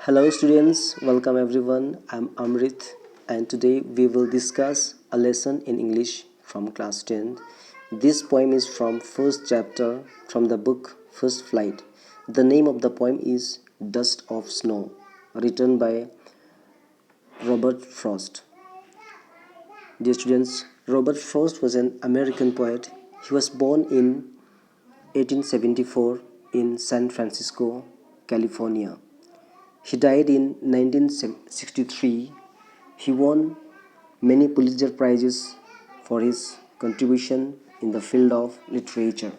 Hello students, welcome everyone. I'm Amrit and today we will discuss a lesson in English from class 10. This poem is from first chapter from the book First Flight. The name of the poem is Dust of Snow, written by Robert Frost. Dear students, Robert Frost was an American poet. He was born in 1874 in San Francisco, California. He died in 1963. He won many Pulitzer Prizes for his contribution in the field of literature.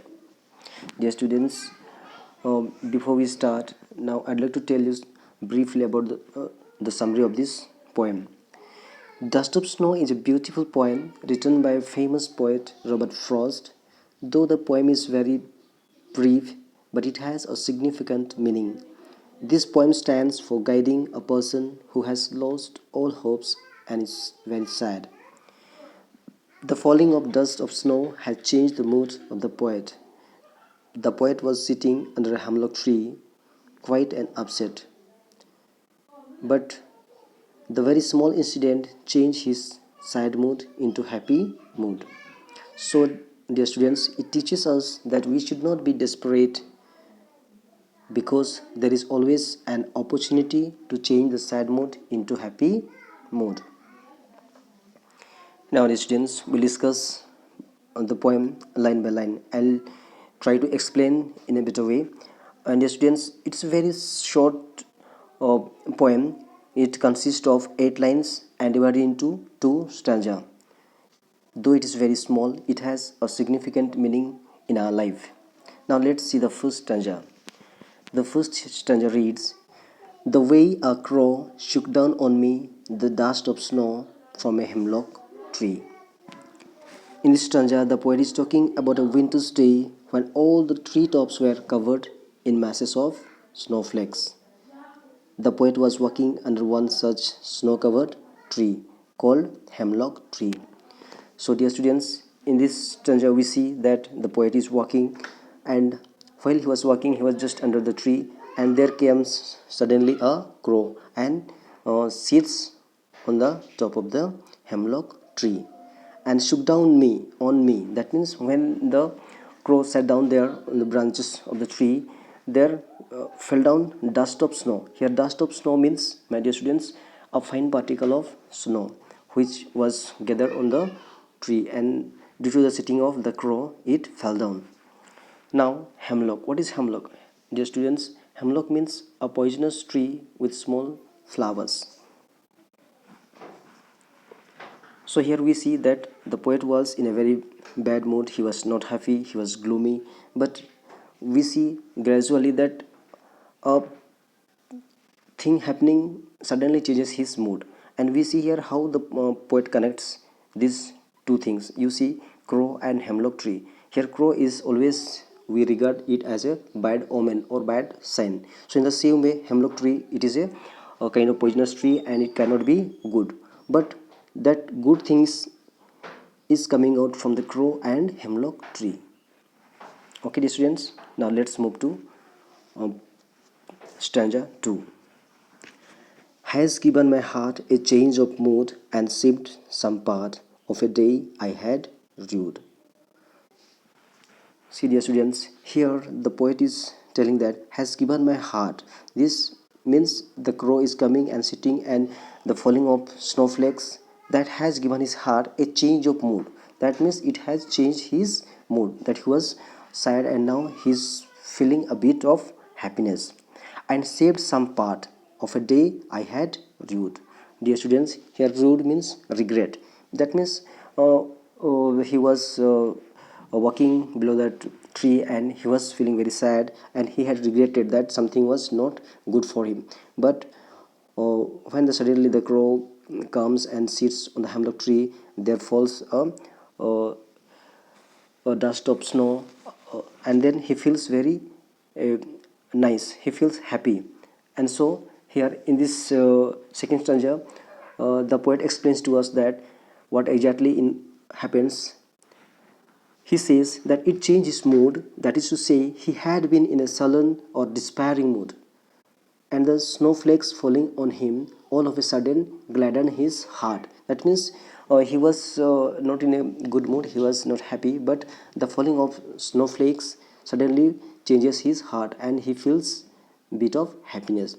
Dear students, before we start, now I'd like to tell you briefly about the summary of this poem. Dust of Snow is a beautiful poem written by a famous poet Robert Frost. Though the poem is very brief, but it has a significant meaning. This poem stands for guiding a person who has lost all hopes and is very sad. The falling of dust of snow had changed the mood of the poet. The poet was sitting under a hemlock tree, quiet and upset. But the very small incident changed his sad mood into happy mood. So, dear students, it teaches us that we should not be desperate because there is always an opportunity to change the sad mood into happy mood. Now, dear students, we'll discuss the poem line by line. I'll try to explain in a better way. And dear students, it's a very short uh, poem. It consists of 8 lines and divided into 2 stanzas. Though it is very small, it has a significant meaning in our life. Now let's see the first stanza. The first stanza reads, "The way a crow shook down on me the dust of snow from a hemlock tree." In this stanza, the poet is talking about a winter's day when all the treetops were covered in masses of snowflakes. The poet was walking under one such snow-covered tree called hemlock tree. So, dear students, in this stanza we see that the poet is walking, and while he was walking, he was just under the tree, and there comes suddenly a crow and sits on the top of the hemlock tree and shook down me on me. That means when the crow sat down there on the branches of the tree, there fell down dust of snow. Here, dust of snow means, my dear students, a fine particle of snow which was gathered on the tree, and due to the sitting of the crow, it fell down. Now, hemlock. What is hemlock? Dear students, hemlock means a poisonous tree with small flowers. So here we see that the poet was in a very bad mood. He was not happy, he was gloomy, but we see gradually that a thing happening suddenly changes his mood. And we see here how the poet connects these two things. You see crow and hemlock tree. Here crow is always, we regard it as a bad omen or bad sign. So in the same way, hemlock tree, it is a kind of poisonous tree and it cannot be good. But that good things is coming out from the crow and hemlock tree. Okay, dear students, now let's move to stanza 2. Has given my heart a change of mood and sipped some part of a day I had rued. See, dear students, here the poet is telling that has given my heart. This means the crow is coming and sitting and the falling of snowflakes, that has given his heart a change of mood. That means it has changed his mood, that he was sad and now he's feeling a bit of happiness, and saved some part of a day I had rued. Dear students, here rued means regret. That means he was walking below that tree and he was feeling very sad and he had regretted that something was not good for him. But when suddenly the crow comes and sits on the hemlock tree, there falls uh, a dust of snow, and then he feels very uh, nice, he feels happy. And so here in this second stanza, the poet explains to us that what exactly happens. He says that it changed his mood, that is to say, he had been in a sullen or despairing mood. and the snowflakes falling on him all of a sudden gladdened his heart. That means he was not in a good mood, he was not happy, but the falling of snowflakes suddenly changes his heart and he feels bit of happiness.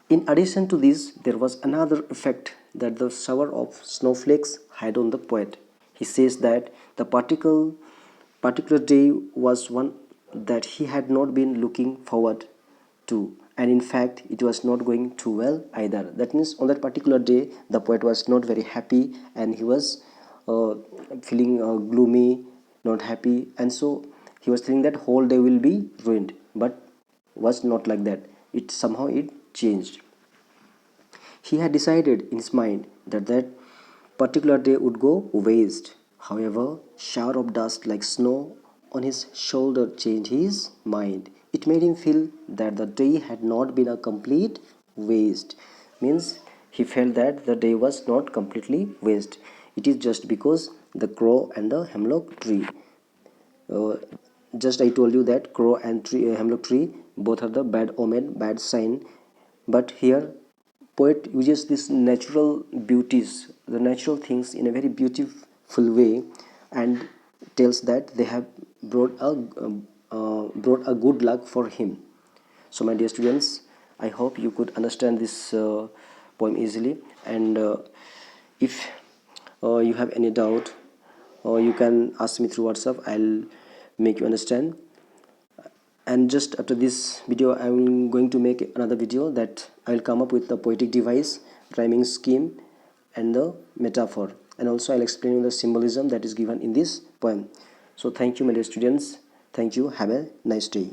In addition to this, there was another effect that the shower of snowflakes had on the poet. He says that the particular day was one that he had not been looking forward to, and in fact, it was not going too well either. That means, on that particular day, the poet was not very happy and he was feeling gloomy, not happy, and so he was thinking that whole day will be ruined, but was not like that. It somehow it changed. He had decided in his mind that that particular day would go waste. However, shower of dust like snow on his shoulder changed his mind. It made him feel that the day had not been a complete waste. Means he felt that the day was not completely waste. It is just because the crow and the hemlock tree. Uh, just I told you that crow and hemlock tree both are the bad omen, bad sign. But here poet uses these natural beauties, the natural things in a very beautiful way, and tells that they have brought a good luck for him. So my dear students, I hope you could understand this poem easily, and if you have any doubt, you can ask me through WhatsApp. I'll make you understand. And just after this video, I'm going to make another video that I'll come up with the poetic device, rhyming scheme, and the metaphor, and also I'll explain you the symbolism that is given in this poem. So thank you, my dear students. Thank you. Have a nice day.